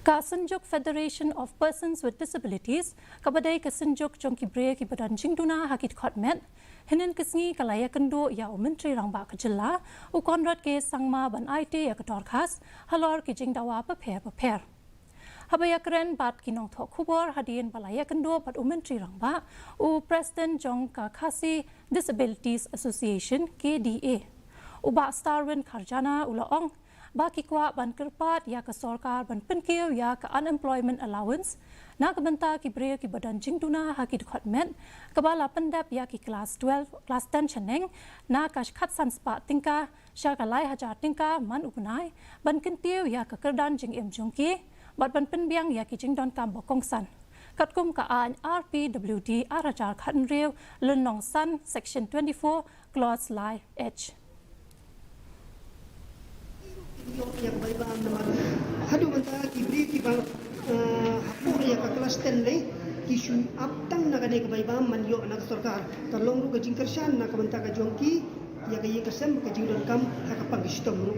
Kasenjuk Federation of Persons with Disabilities, kabadai kasenjuk jongki bre ki badan Jylla hakit khotmet, hinin kisngi kalaya kendo ya Myntri Rangbah ke Jylla, u konrad ke sangma ban IT ya ketor khas, halor ki jingdawa paper. Habaya keren bat kinong thok khubor hadian balaya kendo bat Myntri Rangbah, u President jong KHASI Disabilities Association KDA. Uba Starwin Karjana ulaong baki kwa ban kerpat ya ke sorkar ban penkiu ya ke unemployment allowance na kebenta ki bre ki badan Jylla hakit khotmet kebala pendap ya ki kelas 12 kelas 10 cheneng na kash khat sanspa tingka syakalai hajar tingka man upunai ban kentiu ya ke kerdan jing em jongki bat ban penbiang ya ki jingdon kam bokongsan katkum ka an RPWD arajar khan rew lenong san section 24 clause lie h yang baik-baik nama hadu manta kibri kibang hapur ya ke kelas 10 le kisu aptang naga ne baik-baik man yo anak sarkar terlong ru ke jingkershan nak manta ka jongki ya ke yekasem ke jingdon kam ka pangishtom ru